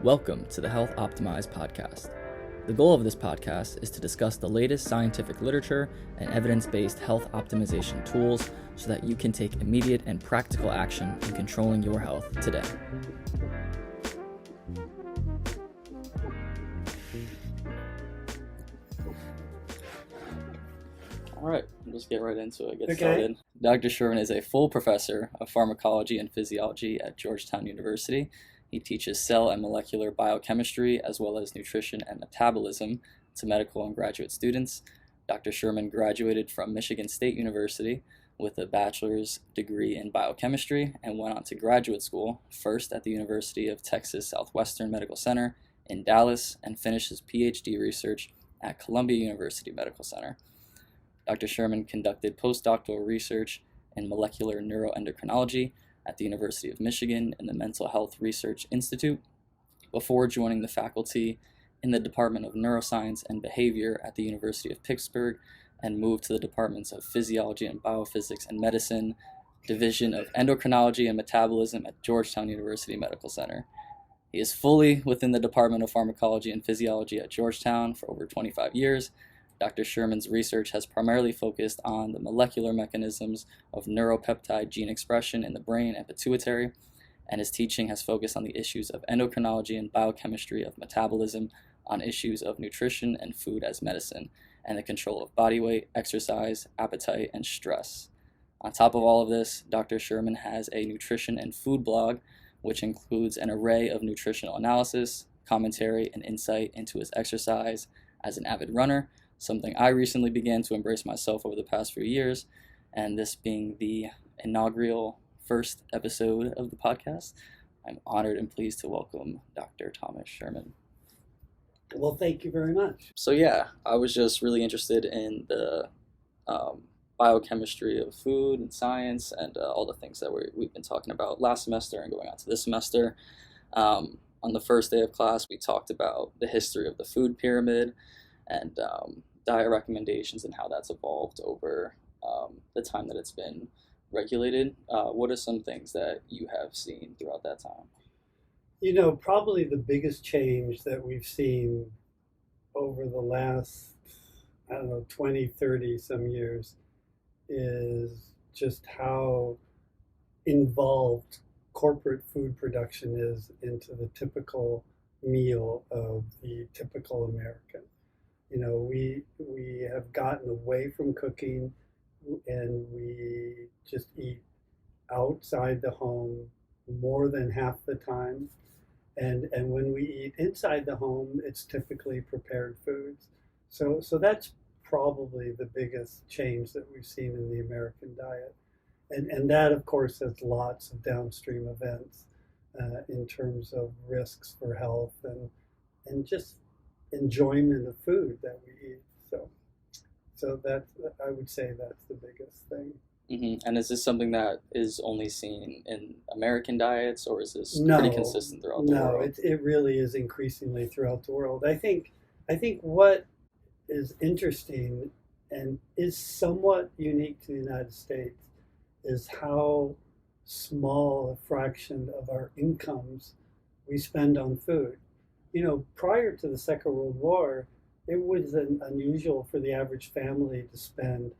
Welcome to the Health Optimized podcast. The goal of this podcast is to discuss the latest scientific literature and evidence-based health optimization tools so that you can take immediate and practical action in controlling your health today. All right, let's get right into it. Started. Dr. Sherman is a full professor of pharmacology and physiology at Georgetown University. He teaches cell and molecular biochemistry as well as nutrition and metabolism to medical and graduate students. Dr. Sherman graduated from Michigan State University with a bachelor's degree in biochemistry and went on to graduate school, first at the University of Texas Southwestern Medical Center in Dallas, and finished his PhD research at Columbia University Medical Center. Dr. Sherman conducted postdoctoral research in molecular neuroendocrinology at the University of Michigan in the Mental Health Research Institute before joining the faculty in the Department of Neuroscience and Behavior at the University of Pittsburgh and moved to the Departments of Physiology and Biophysics and Medicine, Division of Endocrinology and Metabolism at Georgetown University Medical Center. He is fully within the Department of Pharmacology and Physiology at Georgetown for over 25 years. Dr. Sherman's research has primarily focused on the molecular mechanisms of neuropeptide gene expression in the brain and pituitary, and his teaching has focused on the issues of endocrinology and biochemistry of metabolism, on issues of nutrition and food as medicine, and the control of body weight, exercise, appetite, and stress. On top of all of this, Dr. Sherman has a nutrition and food blog, which includes an array of nutritional analysis, commentary, and insight into his exercise as an avid runner, something I recently began to embrace myself over the past few years, and this being the inaugural first episode of the podcast, I'm honored and pleased to welcome Dr. Thomas Sherman. Well, thank you very much. So yeah, I was just really interested in the biochemistry of food and science and all the things that we've been talking about last semester and going on to this semester. On the first day of class, we talked about the history of the food pyramid and diet recommendations and how that's evolved over the time that it's been regulated. What are some things that you have seen throughout that time? You know, probably the biggest change that we've seen over the last, 20, 30 some years is just how involved corporate food production is into the typical meal of the typical American. You know, we have gotten away from cooking and we just eat outside the home more than half the time. And when we eat inside the home, it's typically prepared foods. So that's probably the biggest change that we've seen in the American diet. And that, of course, has lots of downstream events in terms of risks for health and just enjoyment of food that we eat. So that, I would say, that's the biggest thing. Mm-hmm. And is this something that is only seen in American diets, or is this No, pretty consistent throughout the world? No, it really is increasingly throughout the world. I think what is interesting and is somewhat unique to the United States is how small a fraction of our incomes we spend on food. You know, prior to the Second World War, it was unusual for the average family to spend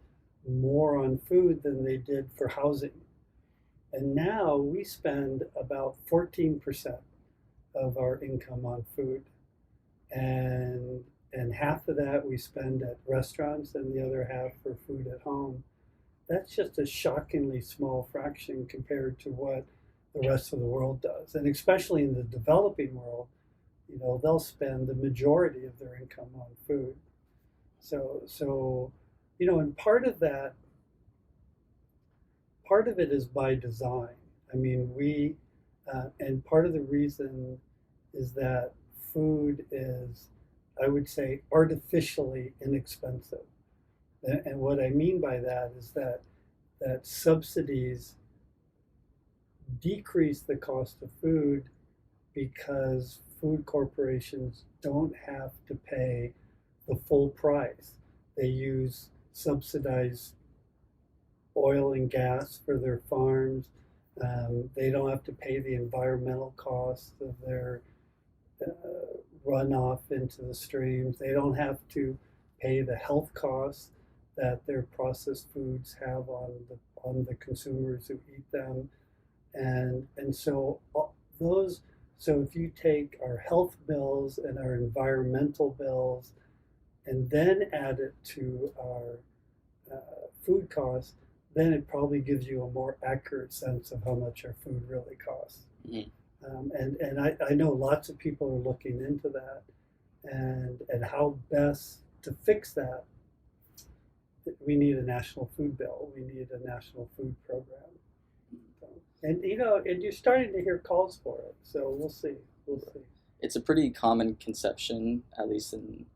more on food than they did for housing. And now we spend about 14% of our income on food. And half of that we spend at restaurants and the other half for food at home. That's just a shockingly small fraction compared to what the rest of the world does. And especially in the developing world, you know, they'll spend the majority of their income on food. So, you know, and part of it is by design. I mean, and part of the reason is that food is, I would say, artificially inexpensive. And what I mean by that is that subsidies decrease the cost of food because food corporations don't have to pay the full price. They use subsidized oil and gas for their farms. They don't have to pay the environmental costs of their run off into the streams. They don't have to pay the health costs that their processed foods have on the consumers who eat them. And so those so if you take our health bills and our environmental bills and then add it to our food costs, then it probably gives you a more accurate sense of how much our food really costs. Mhm. And I know lots of people are looking into that and how best to fix that. We need a national food bill. We need a national food program. So, and and you're starting to hear calls for it. So we'll see. We'll see. It's a pretty common conception, at least in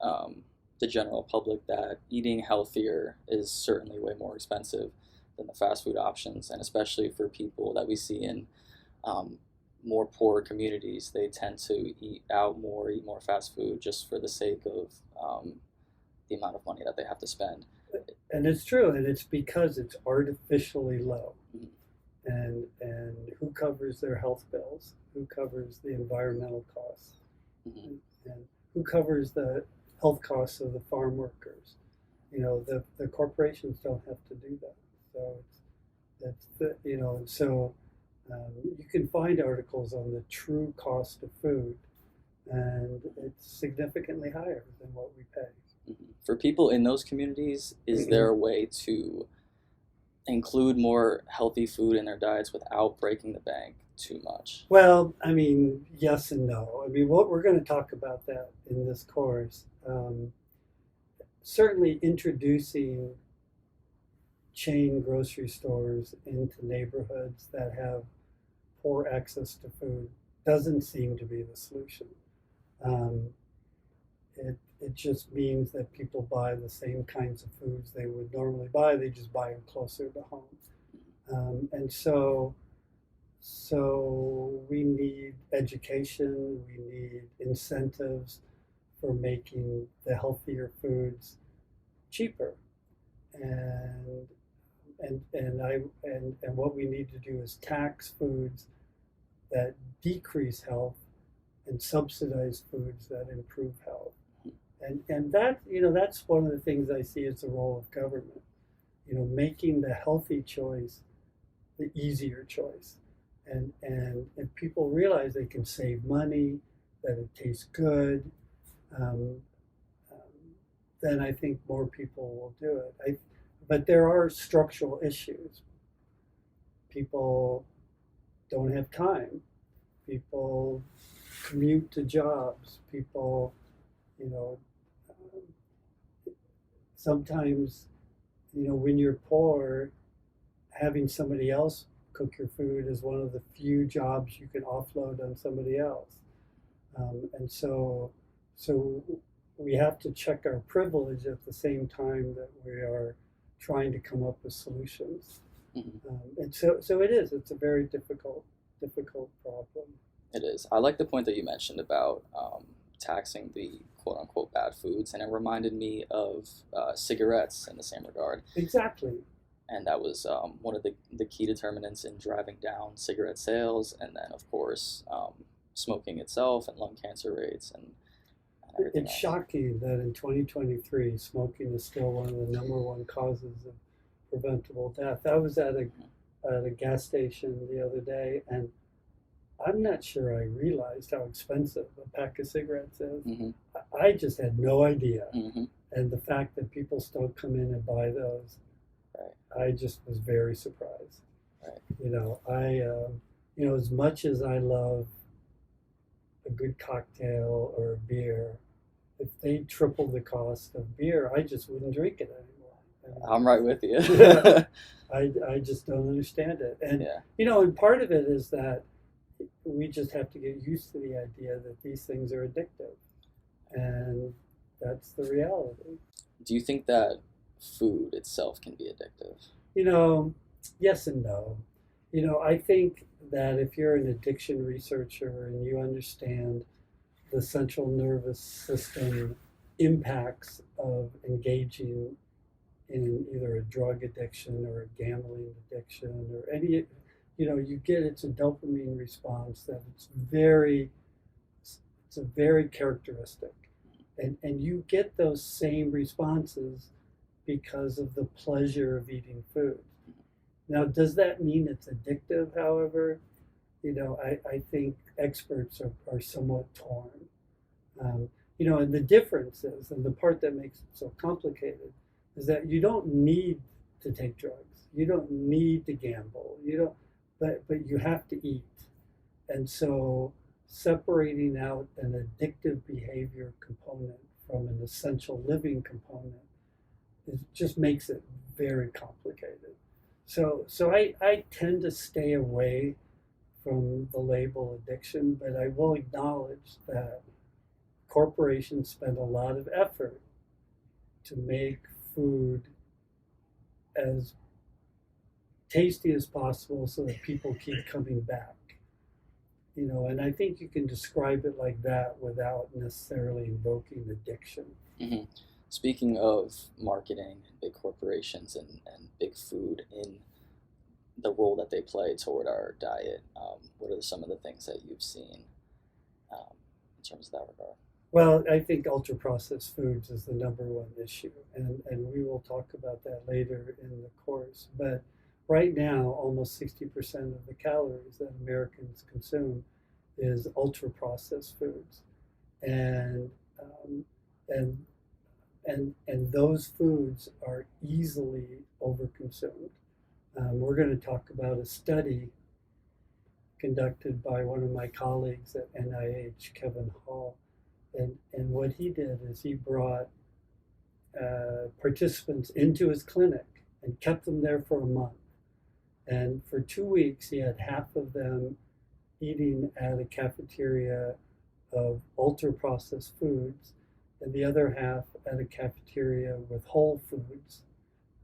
the general public, that eating healthier is certainly way more expensive than the fast food options, and especially for people that we see in um, more poor communities, they tend to eat out more, eat more fast food just for the sake of the amount of money that they have to spend. And it's true, and it's because it's artificially low. Mhm. And who covers their health bills? Who covers the environmental costs? Mhm. And who covers the health costs of the farm workers? The corporations don't have to do that. So you can find articles on the true cost of food, and it's significantly higher than what we pay. For people in those communities, is there a way to include more healthy food in their diets without breaking the bank too much? Well, I mean, yes and no. I mean, what we're going to talk about that in this course. Certainly, introducing chain grocery stores into neighborhoods that have poor access to food doesn't seem to be the solution. Um, it just means that people buy the same kinds of foods they would normally buy. They just buy them closer to home. And so we need education, we need incentives for making the healthier foods cheaper. And and what we need to do is tax foods that decrease health and subsidize foods that improve health. And that's one of the things I see as the role of government. Making the healthy choice the easier choice. And if people realize they can save money, that it tastes good, um, then I think more people will do it. But there are structural issues. People don't have time. People commute to jobs. People, you know, sometimes, when you're poor, having somebody else cook your food is one of the few jobs you can offload on somebody else. And so we have to check our privilege at the same time that we are trying to come up with solutions. And so it's a very difficult problem. It is. I like the point that you mentioned about taxing the quote unquote bad foods, and it reminded me of cigarettes in the same regard. Exactly. And that was one of the key determinants in driving down cigarette sales, and then, of course, smoking itself and lung cancer rates and everything It's else. shocking that in 2023, smoking is still one of the number one causes of preventable death. I was at a gas station the other day, and I'm not sure I realized how expensive a pack of cigarettes is. Mm-hmm. I just had no idea. Mm-hmm. And the fact that people still come in and buy those, Right. I just was very surprised. Right. As much as I love a good cocktail or a beer, if they tripled the cost of beer, I just wouldn't drink it anymore. I'm right with you. I just don't understand it. And, Yeah. And part of it is that we just have to get used to the idea that these things are addictive. And that's the reality. Do you think that food itself can be addictive? Yes and no. I think that if you're an addiction researcher and you understand the central nervous system impacts of engaging in either a drug addiction or a gambling addiction or any, it's a dopamine response that it's It's a very characteristic. And you get those same responses because of the pleasure of eating food. Now, does that mean it's addictive, however? I think experts are somewhat torn. And the difference is, and the part that makes it so complicated, is that you don't need to take drugs. You don't need to gamble. You don't, but you have to eat. And so separating out an addictive behavior component from an essential living component just makes it very complicated. So I tend to stay away from the label addiction, but I will acknowledge that corporations spend a lot of effort to make food as tasty as possible so that people keep coming back. And I think you can describe it like that without necessarily invoking addiction. Mm-hmm. Speaking of marketing, big corporations and big food in the role that they play toward our diet, what are some of the things that you've seen in terms of that regard? Well, I think ultra processed foods is the number one issue, and we will talk about that later in the course. But right now, almost 60% of the calories that Americans consume is ultra processed foods, and um, and and those foods are easily overconsumed. We're going to talk about a study conducted by one of my colleagues at NIH, Kevin Hall. And what he did is he brought participants into his clinic and kept them there for a month. And for 2 weeks, he had half of them eating at a cafeteria of ultra processed foods, and the other half at a cafeteria with whole foods,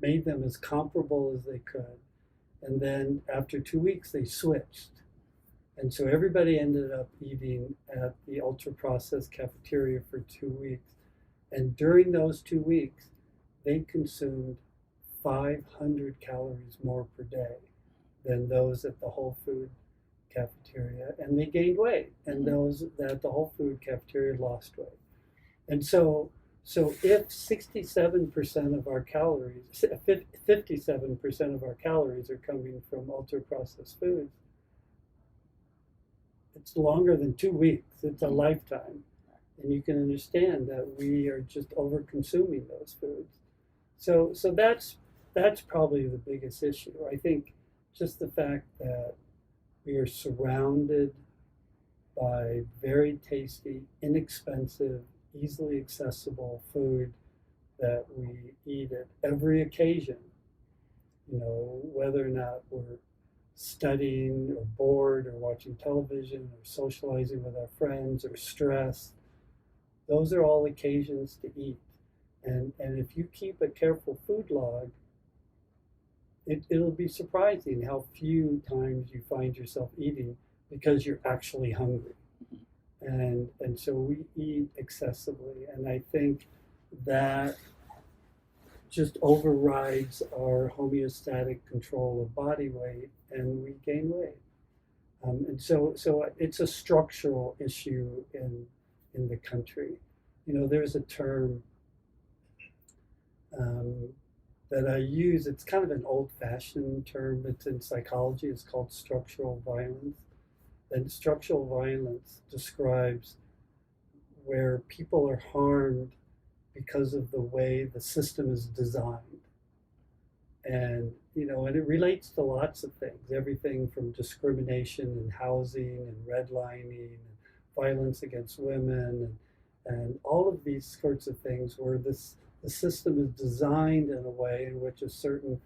made them as comparable as they could. And then after 2 weeks, they switched. And so everybody ended up eating at the ultra processed cafeteria for 2 weeks. And during those 2 weeks, they consumed 500 calories more per day than those at the whole food cafeteria. And they gained weight. And those at the whole food cafeteria lost weight. And so if 67% of our calories, 57% of our calories are coming from ultra processed foods, it's longer than 2 weeks. It's a lifetime. And you can understand that we are just over consuming those foods. So that's probably the biggest issue. I think just the fact that we are surrounded by very tasty, inexpensive, easily accessible food that we eat at every occasion, whether or not we're studying or bored or watching television or socializing with our friends or stressed. Those are all occasions to eat. And if you keep a careful food log, it'll be surprising how few times you find yourself eating because you're actually hungry. And so we eat excessively. And I think that just overrides our homeostatic control of body weight, and we gain weight. And so it's a structural issue in the country. There's a term that I use. It's kind of an old-fashioned term. It's in psychology. It's called structural violence. And structural violence describes where people are harmed because of the way the system is designed. And it relates to lots of things, everything from discrimination in housing and redlining and violence against women and all of these sorts of things where the system is designed in a way in which a certain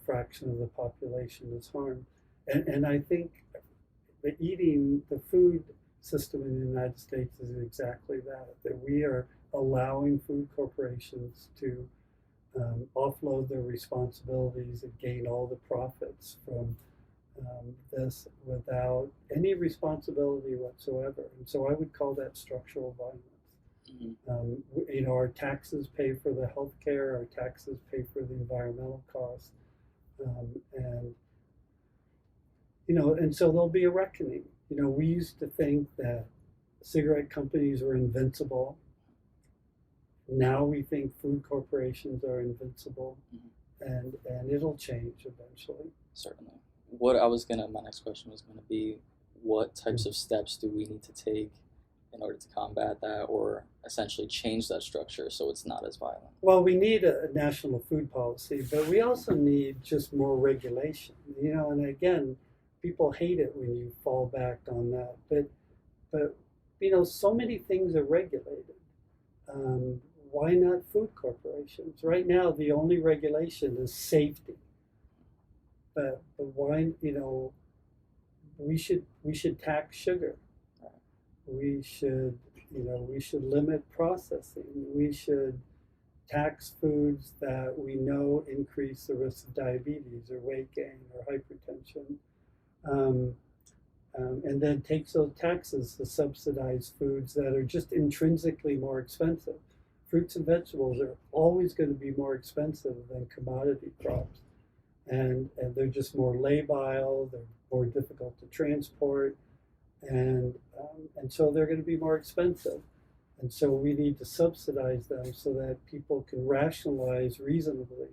fraction of the population is harmed. And I think the food system in the United States is exactly that we are allowing food corporations to offload their responsibilities and gain all the profits from this without any responsibility whatsoever. And so I would call that structural violence. Mm-hmm. Our taxes pay for the health care, our taxes pay for the environmental costs. And so there'll be a reckoning. We used to think that cigarette companies were invincible. Now we think food corporations are invincible, and it'll change eventually. Certainly. My next question was gonna be, what types of steps do we need to take in order to combat that, or essentially change that structure so it's not as violent? Well, we need a national food policy, but we also need just more regulation. And again, people hate it when you fall back on that. But so many things are regulated. Um, why not food corporations? Right now, the only regulation is safety. But why? We should tax sugar. We should limit processing. We should tax foods that we know increase the risk of diabetes or weight gain or hypertension. Um, and then takes those taxes to subsidize foods that are just intrinsically more expensive. Fruits and vegetables are always going to be more expensive than commodity crops. And they're just more labile, they're more difficult to transport, and so they're going to be more expensive. And so we need to subsidize them so that people can rationalize reasonably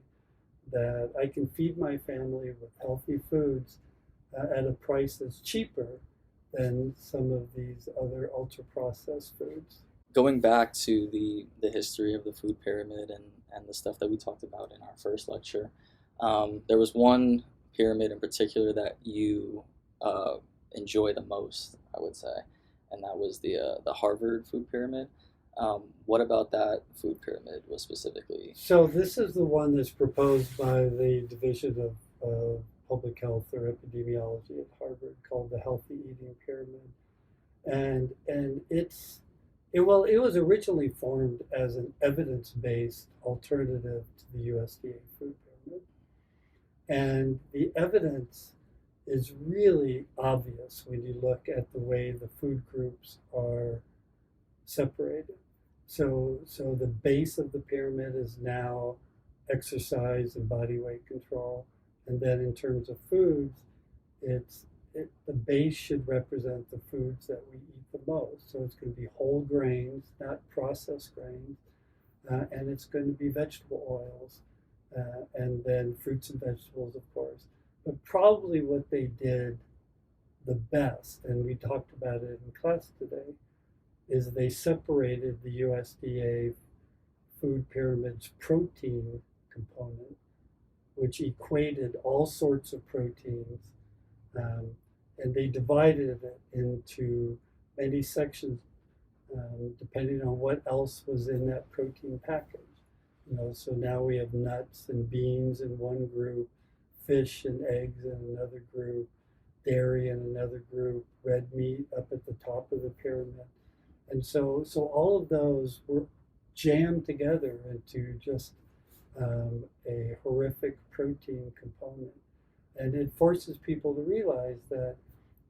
that I can feed my family with healthy foods at a price that's cheaper than some of these other ultra processed foods. Going back to the history of the food pyramid and the stuff that we talked about in our first lecture, there was one pyramid in particular that you enjoy the most, I would say, and that was the Harvard food pyramid. What about that food pyramid was specifically? So this is the one that's proposed by the Division of Public Health or Epidemiology at Harvard, called the Healthy Eating Pyramid, and it was originally formed as an evidence-based alternative to the USDA food pyramid, and the evidence is really obvious when you look at the way the food groups are separated. So the base of the pyramid is now exercise and body weight control, and then in terms of foods, the base should represent the foods that we eat the most. So it's going to be whole grains, not processed grains, and it's going to be vegetable oils, and then fruits and vegetables, of course. But probably what they did the best, and we talked about it in class today, is they separated the USDA food pyramid's protein component, which equated all sorts of proteins, and they divided it into many sections depending on what else was in that protein package. So now we have nuts and beans in one group, fish and eggs in another group, dairy in another group, red meat up at the top of the pyramid. And so all of those were jammed together into just a horrific protein component. And it forces people to realize that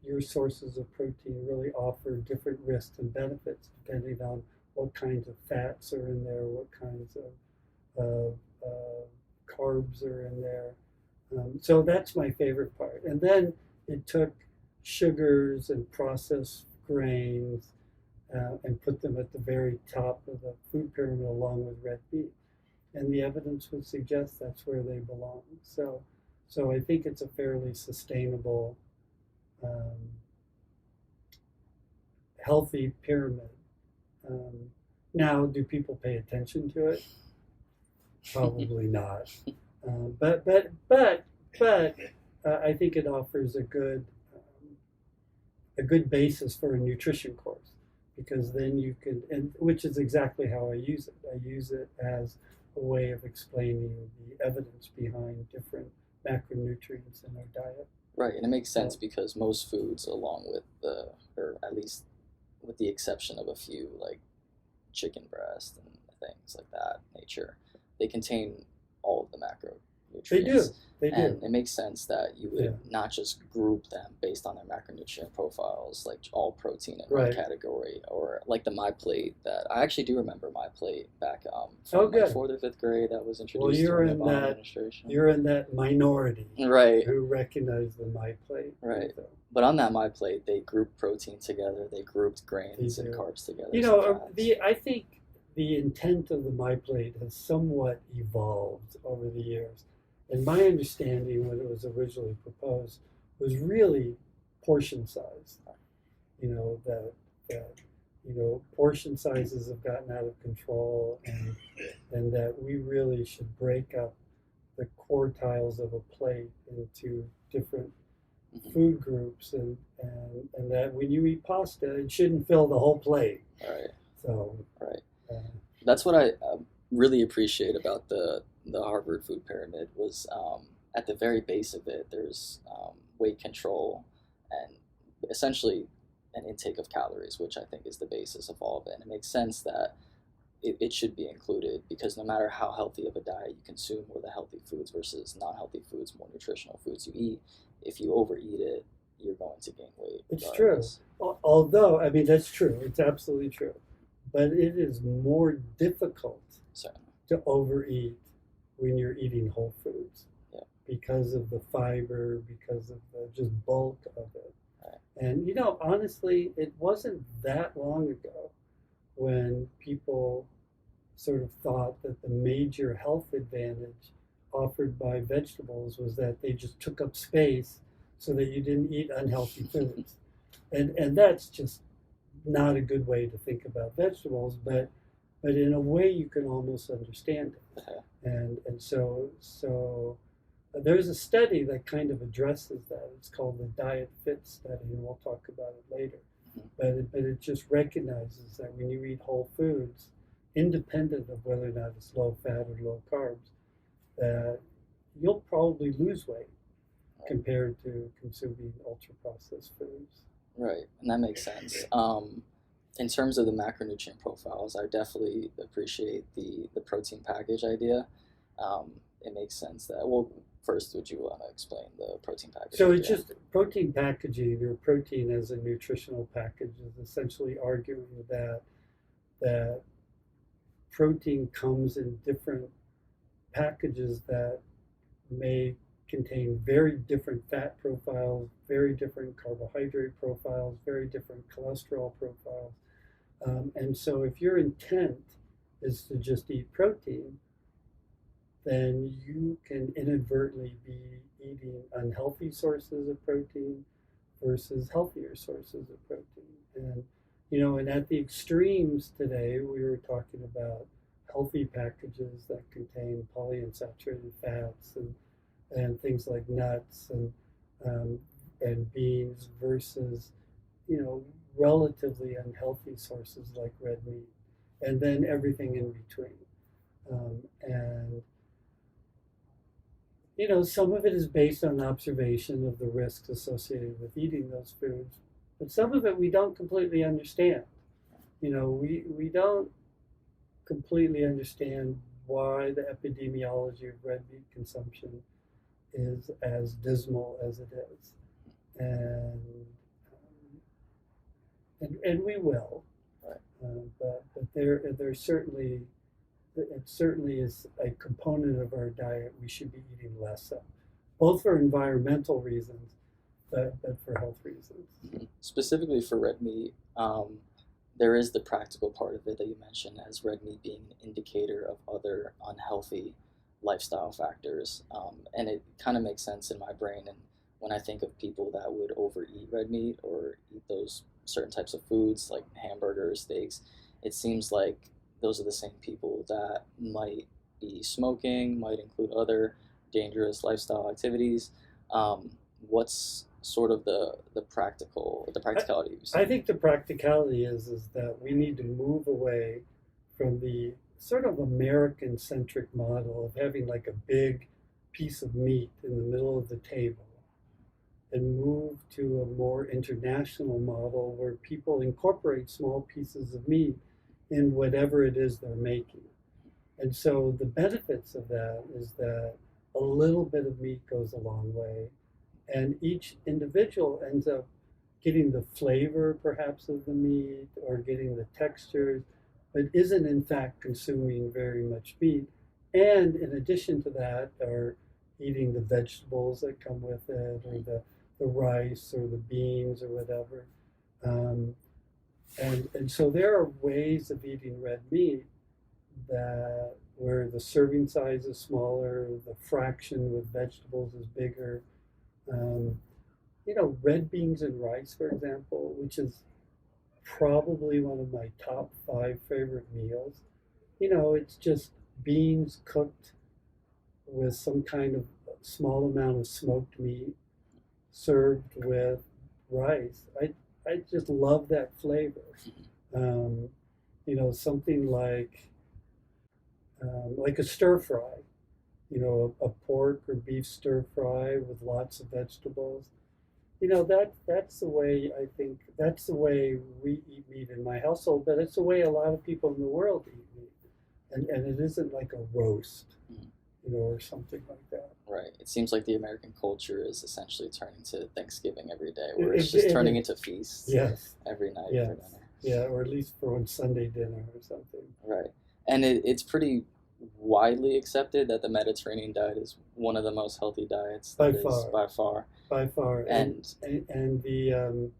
your sources of protein really offer different risks and benefits depending on what kinds of fats are in there, what kinds of carbs are in there. So that's my favorite part. And then it took sugars and processed grains and put them at the very top of the food pyramid along with red meat. And the evidence would suggest that's where they belong. So I think it's a fairly sustainable, healthy pyramid. Now, do people pay attention to it? Probably not. But I think it offers a good basis for a nutrition course, because then you can, and which is exactly how I use it. I use it as a way of explaining the evidence behind different macronutrients in our diet. Right, and it makes sense because most foods, along with or at least with the exception of a few like chicken breast and things like that nature, they contain all of the They do. nutrients. They do. And it makes sense that you would not just group them based on their macronutrient profiles, like all protein in one category, or like the My Plate that I actually do remember My Plate back from like 4th or 5th grade that was introduced during the Obama administration. You're in that minority, right? Who recognize the My Plate, right? So. But on that My Plate, they grouped protein together, they grouped grains and carbs together. You know, I think the intent of the My Plate has somewhat evolved over the years. And my understanding when it was originally proposed was really portion size. You know, that portion sizes have gotten out of control, and that we really should break up the quartiles of a plate into different food groups, and that when you eat pasta, it shouldn't fill the whole plate. Right. So. Right. That's what I really appreciate about the Harvard food pyramid was at the very base of it, there's weight control and essentially an intake of calories, which I think is the basis of all of it. And it makes sense that it should be included because no matter how healthy of a diet you consume, or the healthy foods versus non-healthy foods, more nutritional foods you eat, if you overeat it, you're going to gain weight. It's true. Although, I mean, that's true. It's absolutely true. But it is more difficult to overeat when you're eating whole foods because of the fiber, because of the just bulk of it. Right. And, you know, honestly, it wasn't that long ago when people sort of thought that the major health advantage offered by vegetables was that they just took up space so that you didn't eat unhealthy foods. And that's just not a good way to think about vegetables, but in a way you can almost understand it. And so there's a study that kind of addresses that. It's called the Diet Fit study, and we'll talk about it later. But it just recognizes that when you eat whole foods, independent of whether or not it's low fat or low carbs, that you'll probably lose weight compared to consuming ultra processed foods. Right, and that makes sense. In terms of the macronutrient profiles, I definitely appreciate the protein package idea. It makes sense that, well, first, would you want to explain the protein package? So idea? It's just protein packaging, or protein as a nutritional package, is essentially arguing that protein comes in different packages that may contain very different fat profiles, very different carbohydrate profiles, very different cholesterol profiles. And so if your intent is to just eat protein, then you can inadvertently be eating unhealthy sources of protein versus healthier sources of protein. And, you know, and at the extremes today, we were talking about healthy packages that contain polyunsaturated fats and things like nuts and beans versus, you know, relatively unhealthy sources like red meat, and then everything in between. And, you know, some of it is based on observation of the risks associated with eating those foods, but some of it we don't completely understand. You know, we don't completely understand why the epidemiology of red meat consumption is as dismal as it is. And we will, but there's certainly, it certainly is a component of our diet we should be eating less of, both for environmental reasons, but for health reasons. Specifically for red meat, there is the practical part of it that you mentioned, as red meat being an indicator of other unhealthy lifestyle factors, and it kind of makes sense in my brain. And when I think of people that would overeat red meat or eat those certain types of foods like hamburgers, steaks, it seems like those are the same people that might be smoking, might include other dangerous lifestyle activities. What's sort of the practicality? I think the practicality is that we need to move away from the sort of American-centric model of having like a big piece of meat in the middle of the table, and move to a more international model where people incorporate small pieces of meat in whatever it is they're making. And so the benefits of that is that a little bit of meat goes a long way. And each individual ends up getting the flavor perhaps of the meat or getting the textures, but isn't in fact consuming very much meat. And in addition to that, are eating the vegetables that come with it, or the rice or the beans or whatever. Um, and so there are ways of eating red meat that where the serving size is smaller, the fraction with vegetables is bigger. Um, red beans and rice, for example, which is probably one of my top five favorite meals. It's just beans cooked with some kind of small amount of smoked meat served with rice. I just love that flavor. Um, something like a stir fry. A pork or beef stir fry with lots of vegetables. That's the way I think that's the way we eat meat in my household, but it's the way a lot of people in the world eat meat. And it isn't like a roast, or something like that. Right. It seems like the American culture is essentially turning to Thanksgiving every day, where it's just turning into feasts. Yes. Every night Yes. for dinner. Yeah, or at least for on Sunday dinner or something. Right. And it's pretty widely accepted that the Mediterranean diet is one of the most healthy diets. By far. By far. And the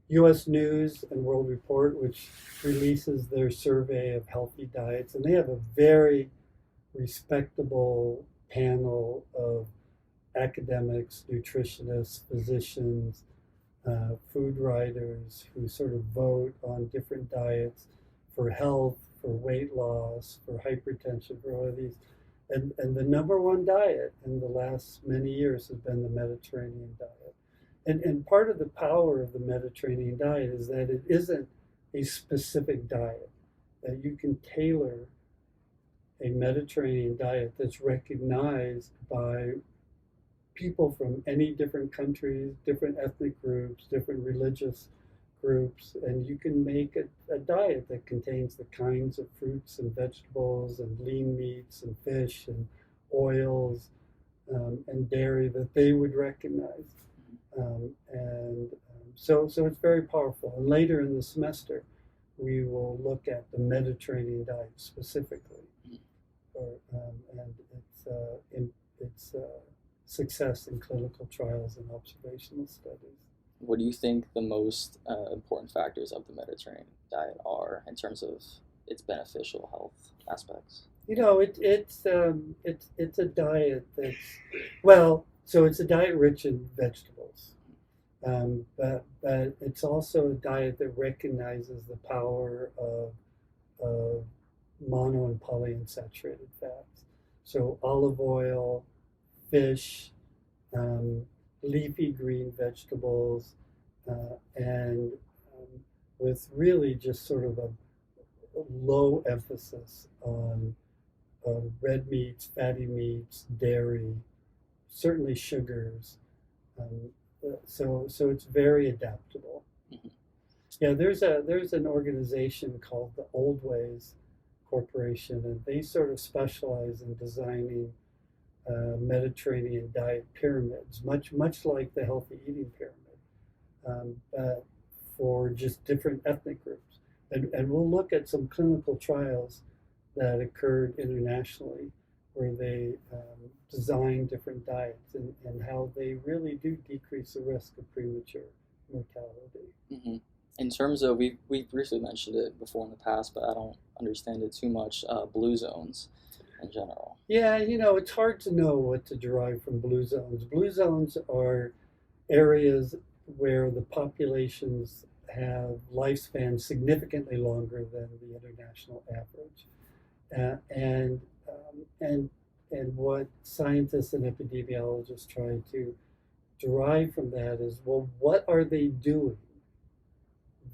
U.S. News and World Report, which releases their survey of healthy diets, and they have a very respectable panel of academics, nutritionists, physicians, food writers who sort of vote on different diets for health, for weight loss, for hypertension, for all of these. And the number one diet in the last many years has been the Mediterranean diet. And part of the power of the Mediterranean diet is that it isn't a specific diet, that you can tailor a Mediterranean diet that's recognized by people from any different countries, different ethnic groups, different religious groups, and you can make a diet that contains the kinds of fruits and vegetables and lean meats and fish and oils and dairy that they would recognize. So it's very powerful. And later in the semester, we will look at the Mediterranean diet specifically, and its success in clinical trials and observational studies. What do you think the most important factors of the Mediterranean diet are in terms of its beneficial health aspects? It's a diet it's a diet rich in vegetables, but it's also a diet that recognizes the power of mono and polyunsaturated fats. So olive oil, fish, leafy green vegetables, and with really just sort of a low emphasis on red meats, fatty meats, dairy, certainly sugars. So it's very adaptable. Mm-hmm. Yeah, there's an organization called the Old Ways Corporation, and they sort of specialize in designing Mediterranean diet pyramids, much like the healthy eating pyramid, but for just different ethnic groups. And we'll look at some clinical trials that occurred internationally where they designed different diets and how they really do decrease the risk of premature mortality. Mm-hmm. In terms of, we've briefly mentioned it before in the past, but I don't understand it too much, blue zones in general. Yeah, it's hard to know what to derive from blue zones. Blue zones are areas where the populations have lifespans significantly longer than the international average. And what scientists and epidemiologists try to derive from that is, well, what are they doing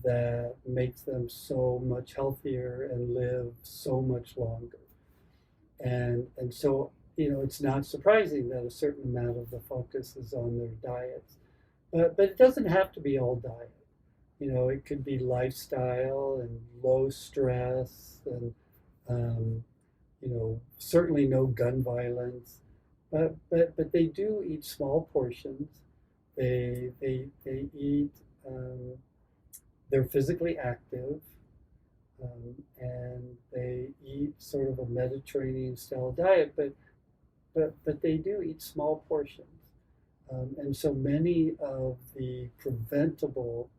that makes them so much healthier and live so much longer? And so, it's not surprising that a certain amount of the focus is on their diets. But it doesn't have to be all diet. It could be lifestyle and low stress and, certainly no gun violence but they do eat small portions. They eat. They're physically active, and they eat sort of a Mediterranean style diet, but they do eat small portions. And so many of the preventable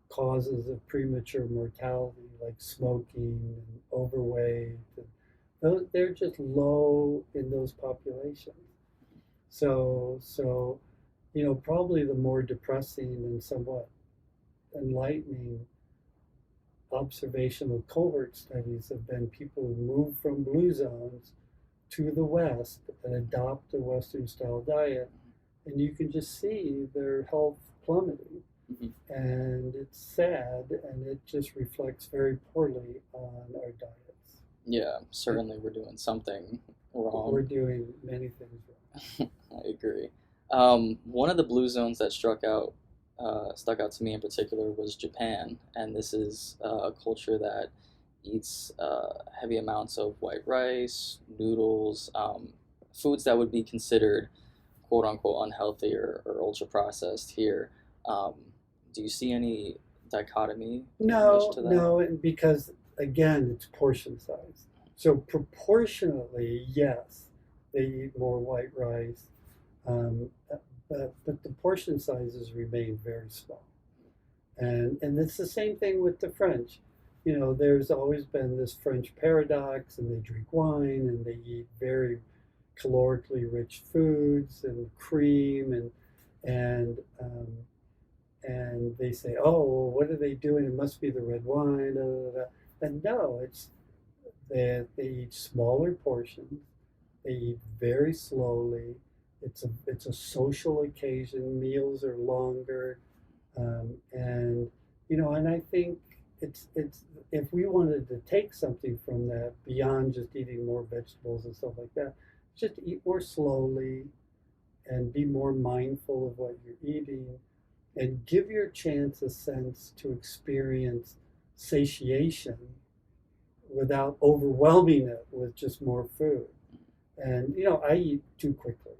causes of premature mortality, like smoking and overweight, they're just low in those populations. So probably the more depressing and somewhat enlightening observational cohort studies have been people who move from blue zones to the West and adopt a Western style diet, and you can just see their health plummeting. Mm-hmm. And it's sad, and it just reflects very poorly on our diets. Yeah, certainly we're doing something wrong. We're doing many things wrong. I agree. One of the blue zones that stuck out to me in particular was Japan, and this is a culture that eats heavy amounts of white rice, noodles, foods that would be considered quote unquote unhealthy or ultra processed here. Um, do you see any dichotomy in relation to that? No, and because again, it's portion size. So proportionately, yes, they eat more white rice, um, but the portion sizes remain very small. And it's the same thing with the French. There's always been this French paradox, and they drink wine and they eat very calorically rich foods and cream and and they say, oh, well, what are they doing? It must be the red wine. Da, da, da. And no, it's they eat smaller portions. They eat very slowly. It's a social occasion. Meals are longer, and I think it's if we wanted to take something from that beyond just eating more vegetables and stuff like that, just eat more slowly and be more mindful of what you're eating, and give your chance a sense to experience satiation without overwhelming it with just more food. And I eat too quickly,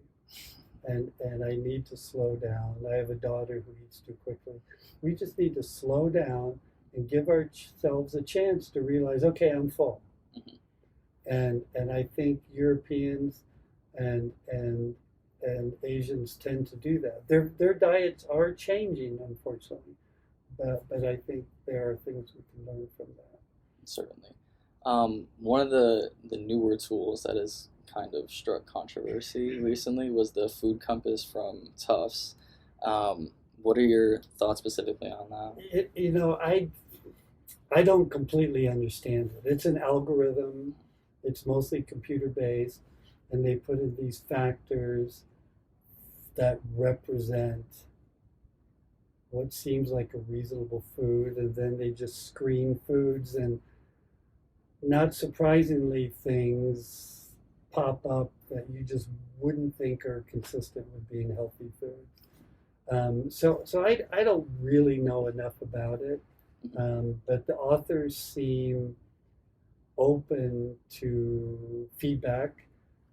and I need to slow down. I have a daughter who eats too quickly. We just need to slow down and give ourselves a chance to realize, okay, I'm full. And I think Europeans and Asians tend to do that. Their diets are changing, unfortunately, but I think there are things we can learn from that. Certainly. One of the newer tools that has kind of struck controversy recently was the food compass from Tufts. What are your thoughts specifically on that? I don't completely understand it. It's an algorithm. It's mostly computer based, and they put in these factors that represent what seems like a reasonable food, and then they just screen foods, and not surprisingly, things pop up that you just wouldn't think are consistent with being healthy food. So I don't really know enough about it, but the authors seem open to feedback.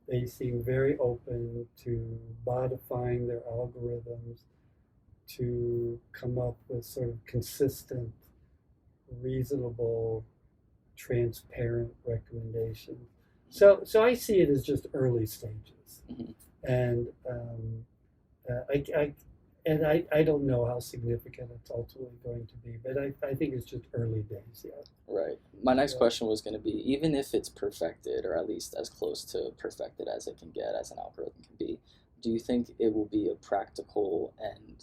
They seem very open to modifying their algorithms to come up with sort of consistent, reasonable, transparent recommendations. So I see it as just early stages, and I don't know how significant it's ultimately going to be, but I think it's just early days yet. Right. My next question was going to be, even if it's perfected, or at least as close to perfected as it can get, as an algorithm can be, do you think it will be a practical and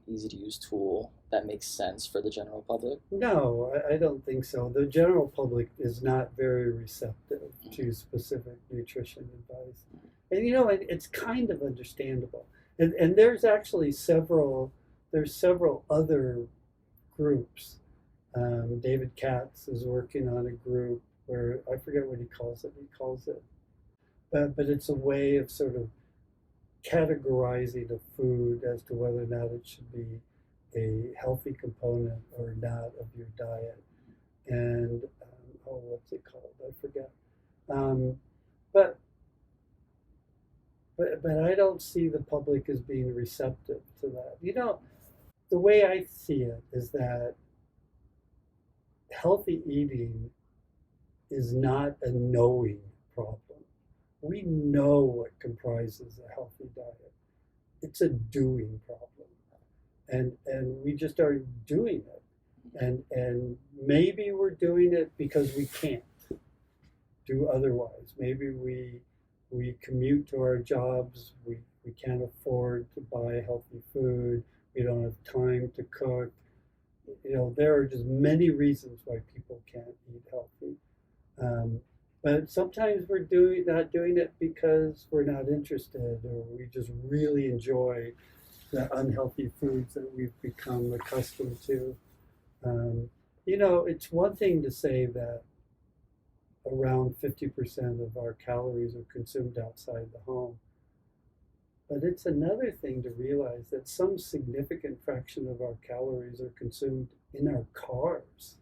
easy to use tool that makes sense for the general public? No, I don't think so. The general public is not very receptive to specific nutrition advice. And it's kind of understandable. And there's actually several other groups. David Katz is working on a group where I forget what he calls it. But it's a way of sort of categorizing a food as to whether or not it should be a healthy component or not of your diet. And what's it called? I forget. But but I don't see the public as being receptive to that. The way I see it is that healthy eating is not a knowing problem. We know what comprises a healthy diet. It's a doing problem. And we just are doing it. And maybe we're doing it because we can't do otherwise. Maybe we commute to our jobs, we can't afford to buy healthy food, we don't have time to cook. There are just many reasons why people can't eat healthy. But sometimes we're not doing it because we're not interested, or we just really enjoy the unhealthy foods that we've become accustomed to. It's one thing to say that around 50% of our calories are consumed outside the home. But it's another thing to realize that some significant fraction of our calories are consumed in our cars.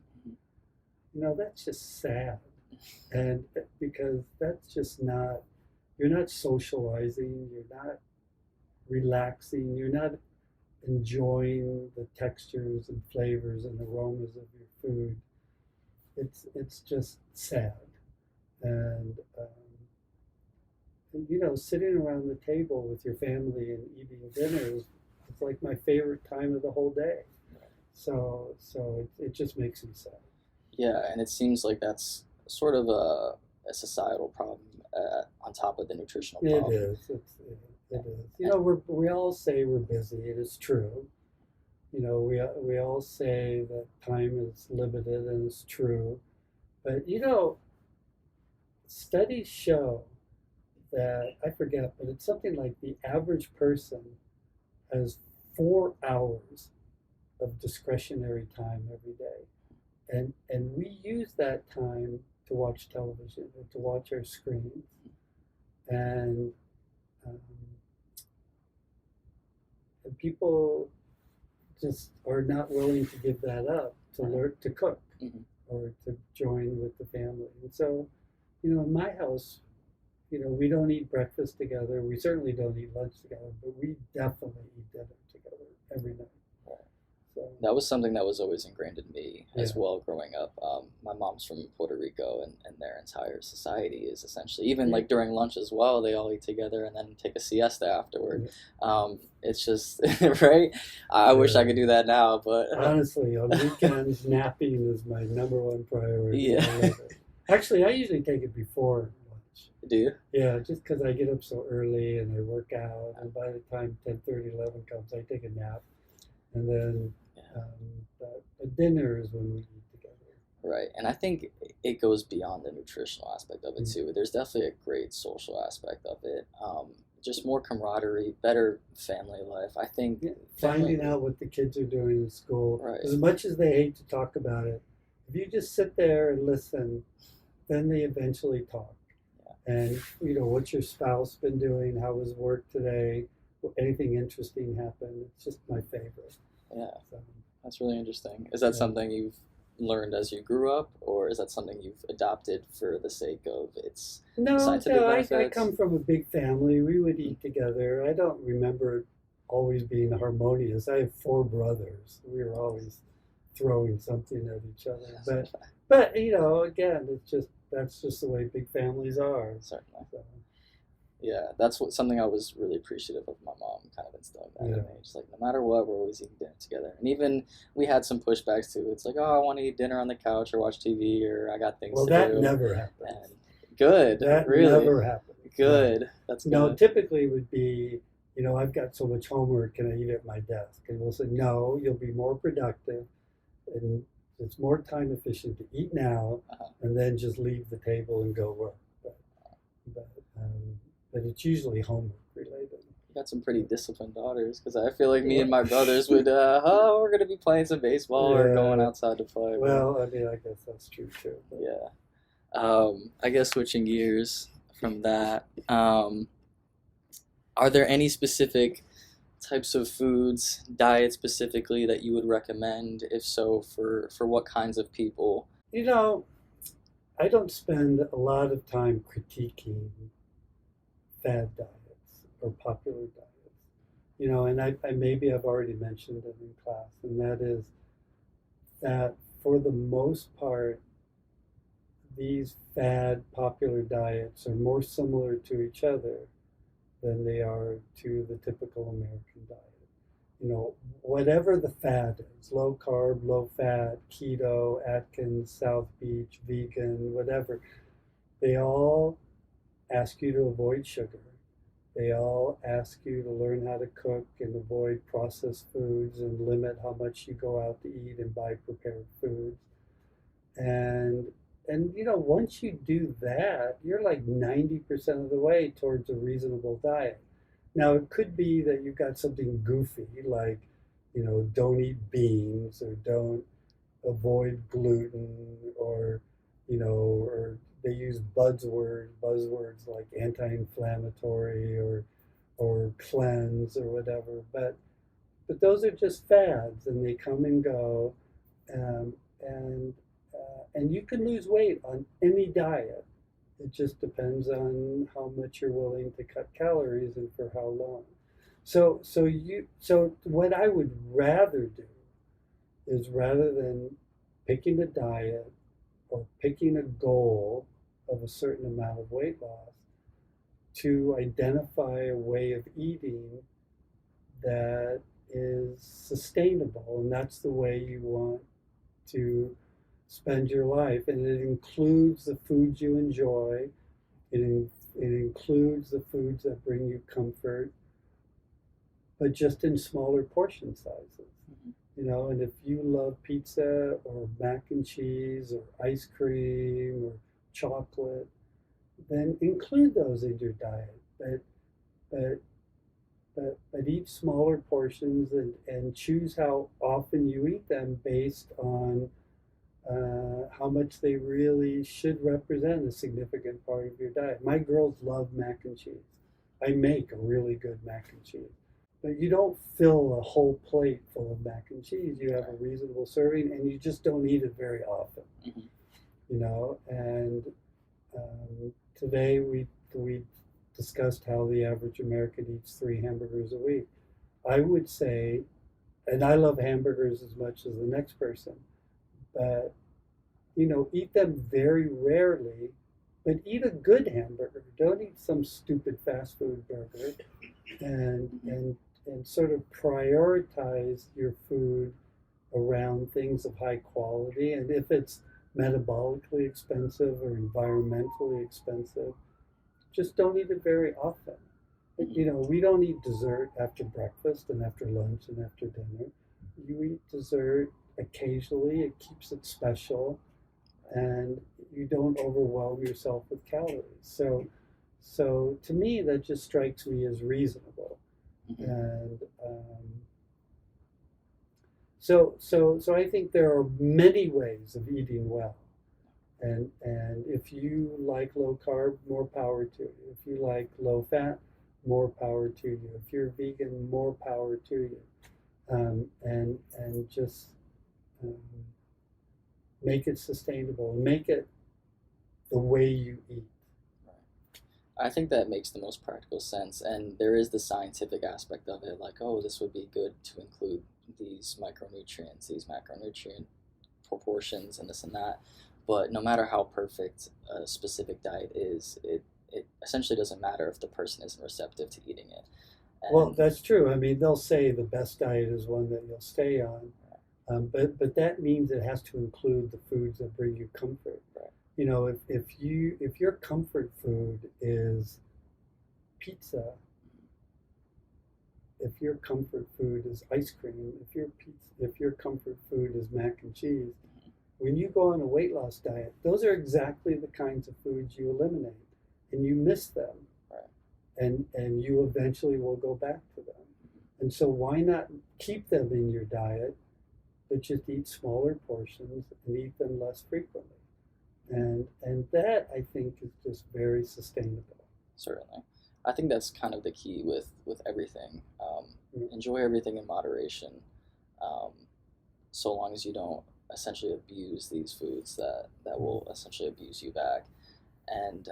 That's just sad. And because that's just not, you're not socializing, you're not relaxing, you're not enjoying the textures and flavors and aromas of your food. It's just sad. And sitting around the table with your family and eating dinners, it's like my favorite time of the whole day. So it just makes me sad. Yeah, and it seems like that's sort of a societal problem on top of the nutritional problem. It is. It is. We all say we're busy. It is true. We all say that time is limited, and it's true. But studies show that, I forget, but it's something like the average person has 4 hours of discretionary time every day. And we use that time to watch television, or to watch our screens. And people just are not willing to give that up to learn to cook, or to join with the family. And so, in my house, we don't eat breakfast together. We certainly don't eat lunch together, but we definitely eat dinner together every night. So, that was something that was always ingrained in me as well growing up. My mom's from Puerto Rico, and their entire society is essentially, even like during lunch as well, they all eat together and then take a siesta afterward. It's just, right? I wish I could do that now, but... Honestly, on weekends, napping is my #1 priority. Yeah. Actually, I usually take it before lunch. Do you? Yeah, just because I get up so early and I work out, and by the time 10:30, 11 comes, I take a nap. And then but dinner is when we eat together. Right, and I think it goes beyond the nutritional aspect of it too. There's definitely a great social aspect of it. Just more camaraderie, better family life. I think finding out what the kids are doing in school. Right. As much as they hate to talk about it, if you just sit there and listen, then they eventually talk. Yeah. And what's your spouse been doing? How was work today? Anything interesting happened? It's just my favorite. Yeah, so, that's really interesting. Is that something you've learned as you grew up, or is that something you've adopted for the sake of its scientific benefits? I come from a big family. We would eat together. I don't remember it always being harmonious. I have 4 brothers. We were always throwing something at each other. But again, that's just the way big families are. Certainly. So. Yeah, that's something I was really appreciative of my mom kind of instilling that in me. Just like, no matter what, we're always eating dinner together. And even we had some pushbacks too. It's like, oh, I want to eat dinner on the couch or watch TV, or I got things to do. Well, that never happens. And good. That really never happens. Good. Yeah. That's good. No, typically it would be, I've got so much homework, can I eat at my desk? And we'll say, no, you'll be more productive, and it's more time efficient to eat now and then just leave the table and go work. But it's usually homework related. You got some pretty disciplined daughters, because I feel like me and my brothers would, we're going to be playing some baseball or going outside to play. Well, I guess that's true too. But. Yeah. I guess switching gears from that, are there any specific types of foods, diet specifically, that you would recommend? If so, for what kinds of people? I don't spend a lot of time critiquing fad diets. or popular diets. You know, and I maybe I've already mentioned it in class, and that is that for the most part, these fad popular diets are more similar to each other than they are to the typical American diet. You know, whatever the fad is, low carb, low fat, keto, Atkins, South Beach, vegan, whatever, they all ask you to avoid sugar. They all ask you to learn how to cook and avoid processed foods and limit how much you go out to eat and buy prepared foods. And you know, once you do that, you're like 90% of the way towards a reasonable diet. Now, it could be that you've got something goofy, like, you know, don't eat beans or don't avoid gluten, or, you know, or they use buzzwords like anti-inflammatory or cleanse or whatever. But those are just fads, and they come and go. Um, and and you can lose weight on any diet. It just depends on how much you're willing to cut calories and for how long. So what I would rather do is, rather than picking a diet or picking a goal of a certain amount of weight loss, to identify a way of eating that is sustainable, and that's the way you want to spend your life. And it includes the foods you enjoy. It includes the foods that bring you comfort, but just in smaller portion sizes. You know, and if you love pizza or mac and cheese or ice cream or chocolate, then include those in your diet. But but eat smaller portions, and choose how often you eat them based on how much they really should represent a significant part of your diet. My girls love mac and cheese. I make a really good mac and cheese. But you don't fill a whole plate full of mac and cheese. You have a reasonable serving, and you just don't eat it very often. Mm-hmm. You know, and today we discussed how the average American eats 3 hamburgers a week. I would say, and I love hamburgers as much as the next person, but you know, eat them very rarely, but eat a good hamburger. Don't eat some stupid fast food burger, and sort of prioritize your food around things of high quality. And if it's metabolically expensive or environmentally expensive, just don't eat it very often. You know, we don't eat dessert after breakfast and after lunch and after dinner. You eat dessert occasionally. It keeps it special, and you don't overwhelm yourself with calories. So to me, that just strikes me as reasonable. And so I think there are many ways of eating well. And if you like low carb, more power to you. If you like low fat, more power to you. If you're vegan, more power to you. And just um, make it sustainable, and make it the way you eat. I think that makes the most practical sense, and there is the scientific aspect of it, like, oh, this would be good to include these micronutrients, these macronutrient proportions, and this and that. But no matter how perfect a specific diet is, it essentially doesn't matter if the person isn't receptive to eating it. And well, that's true. I mean, they'll say the best diet is one that you'll stay on, but that means it has to include the foods that bring you comfort. Right. You know, if your comfort food is pizza, if your comfort food is ice cream, if your comfort food is mac and cheese, when you go on a weight loss diet, those are exactly the kinds of foods you eliminate, and you miss them, and you eventually will go back to them. And so why not keep them in your diet, but just eat smaller portions and eat them less frequently? And that, I think, is just very sustainable. Certainly. I think that's kind of the key with everything. Enjoy everything in moderation, so long as you don't essentially abuse these foods that will essentially abuse you back. And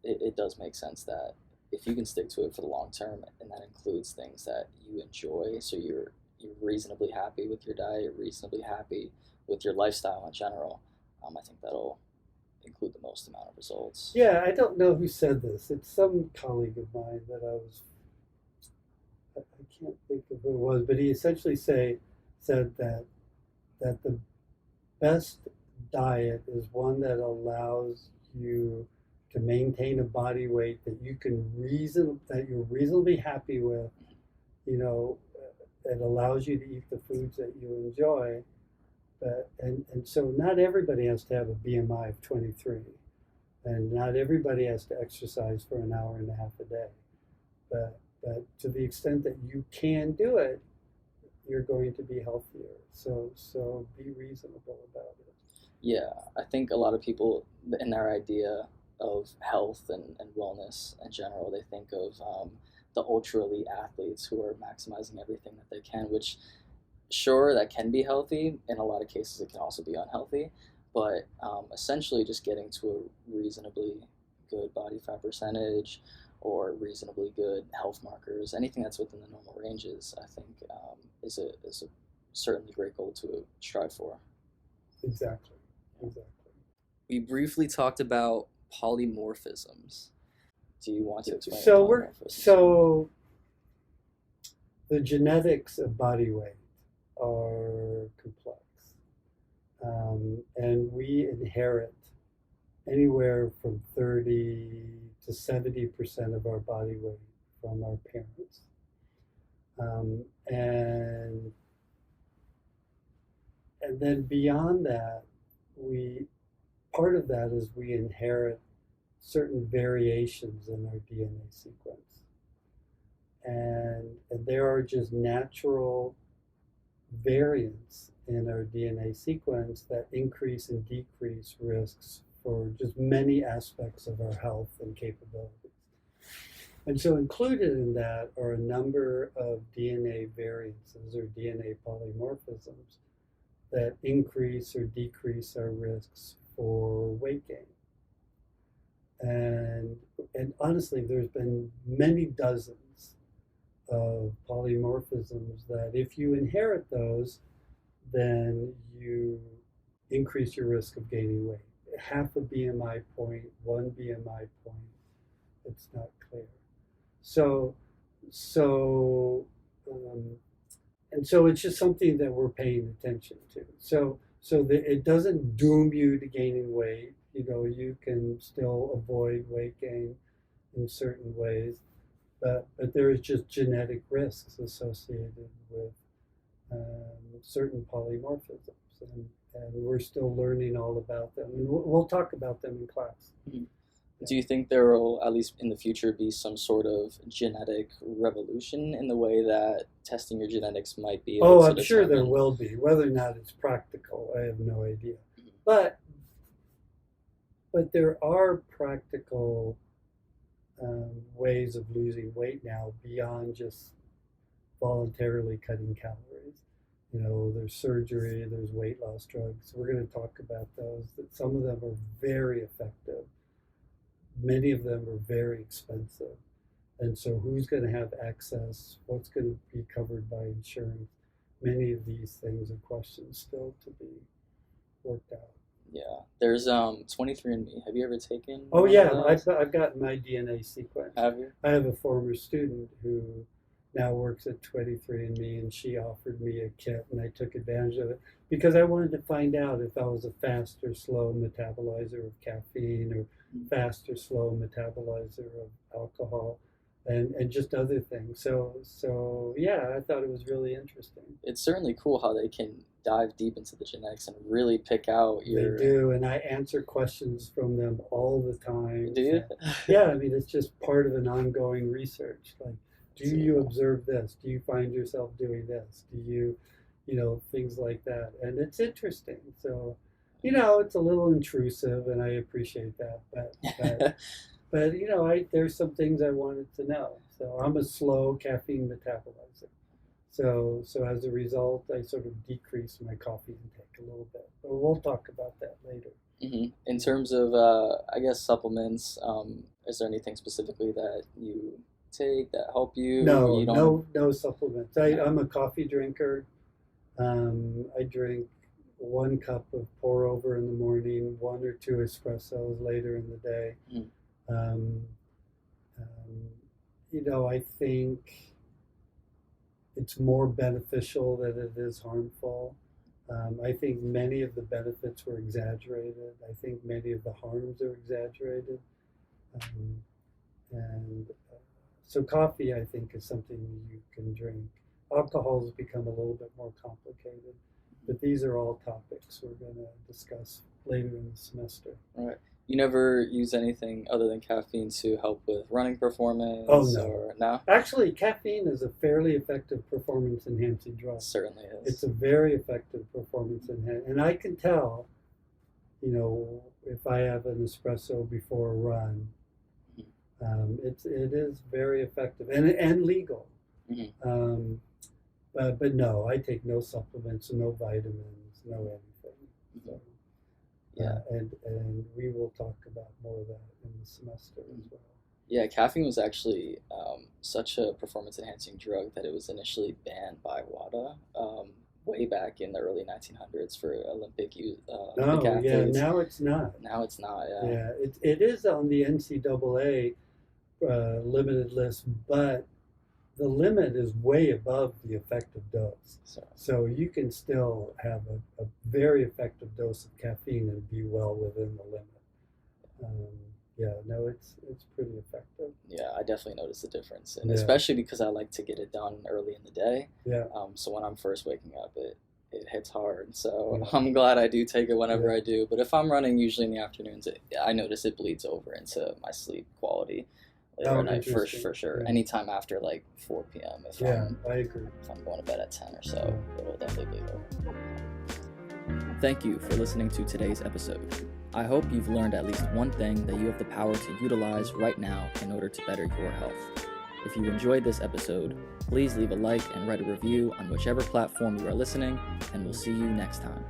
it does make sense that if you can stick to it for the long term, and that includes things that you enjoy, so you're reasonably happy with your diet, reasonably happy with your lifestyle in general, I think that'll include the most amount of results. Yeah, I don't know who said this. It's some colleague of mine that I can't think of who it was, but he essentially said that the best diet is one that allows you to maintain a body weight that you're reasonably happy with, you know, that allows you to eat the foods that you enjoy. And so not everybody has to have a BMI of 23, and not everybody has to exercise for an hour and a half a day. But to the extent that you can do it, you're going to be healthier. So be reasonable about it. Yeah, I think a lot of people, in their idea of health and wellness in general, they think of the ultra elite athletes who are maximizing everything that they can, which, sure, that can be healthy. In a lot of cases, it can also be unhealthy. But essentially, just getting to a reasonably good body fat percentage or reasonably good health markers, anything that's within the normal ranges, I think is a certainly great goal to strive for. Exactly. We briefly talked about polymorphisms. Do you want to explain So what polymorphisms are? so the genetics of body weight are complex, and we inherit anywhere from 30 to 70% of our body weight from our parents, and then beyond that, we part of that is we inherit certain variations in our DNA sequence. And there are just natural variants in our DNA sequence that increase and decrease risks for just many aspects of our health and capabilities. And so included in that are a number of DNA variances or DNA polymorphisms that increase or decrease our risks for weight gain. And honestly, there's been many dozens of polymorphisms that if you inherit those, then you increase your risk of gaining weight. Half a BMI point, one BMI point, it's not clear. So, so, and so it's just something that we're paying attention to. So that it doesn't doom you to gaining weight. You know, you can still avoid weight gain in certain ways, but there is just genetic risks associated with certain polymorphisms, and we're still learning all about them. And we'll talk about them in class. Mm-hmm. Do you think there will, at least in the future, be some sort of genetic revolution in the way that testing your genetics might be able to I'm sure there will be. Whether or not it's practical, I have no idea. But there are practical ways of losing weight now beyond just voluntarily cutting calories. You know, there's surgery, there's weight loss drugs. We're going to talk about those. Some of them are very effective. Many of them are very expensive. And so who's going to have access? What's going to be covered by insurance? Many of these things are questions still to be worked out. Yeah, there's 23andMe. Have you ever taken? Oh yeah, I've gotten my DNA sequence. Have you? I have a former student who now works at 23andMe, and she offered me a kit, and I took advantage of it because I wanted to find out if I was a fast or slow metabolizer of caffeine or fast or slow metabolizer of alcohol. And just other things. So yeah, I thought it was really interesting. It's certainly cool how they can dive deep into the genetics and really pick out your... They do, and I answer questions from them all the time. Do you? Yeah, I mean, it's just part of an ongoing research. Like, do you observe this? Do you find yourself doing this? Do you, things like that. And it's interesting. So, it's a little intrusive, and I appreciate that. But there's some things I wanted to know. So I'm a slow caffeine metabolizer. So as a result, I sort of decrease my coffee intake a little bit. But we'll talk about that later. Mm-hmm. In terms of, I guess, supplements, Is there anything specifically that you take that help you? No, You don't. no supplements. I'm a coffee drinker. I drink 1 cup of pour over in the morning, 1 or 2 espressos later in the day. Mm. Um, I think it's more beneficial than it is harmful. I think many of the benefits were exaggerated. I think many of the harms are exaggerated. Um, and So coffee, I think, is something you can drink. Alcohol has become a little bit more complicated, but these are all topics we're going to discuss later in the semester. All right. You never use anything other than caffeine to help with running performance? Oh, no. Or no? Actually, caffeine is a fairly effective performance-enhancing drug. It certainly is. It's a very effective performance-enhancing, and I can tell, if I have an espresso before a run, it is very effective and legal. Mm-hmm. But no, I take no supplements, no vitamins, no anything. Mm-hmm. So, Yeah. And we will talk about more of that in the semester as well. Yeah, caffeine was actually such a performance-enhancing drug that it was initially banned by WADA way back in the early 1900s for Olympic Oh, athletes. yeah, now it's not. Now it's not, yeah. Yeah, it is on the NCAA limited list, but the limit is way above the effective dose. So you can still have a very effective dose of caffeine and be well within the limit. It's pretty effective. Yeah, I definitely noticed the difference, and especially because I like to get it done early in the day. Yeah. So when I'm first waking up, it hits hard. So I'm glad I do take it whenever I do. But if I'm running usually in the afternoons, I notice it bleeds over into my sleep quality later at night for sure. Yeah. Anytime after like 4 p.m. I agree. If I'm going to bed at 10 or so, it'll definitely bleed over. Thank you for listening to today's episode. I hope you've learned at least one thing that you have the power to utilize right now in order to better your health. If you enjoyed this episode, please leave a like and write a review on whichever platform you are listening, and we'll see you next time.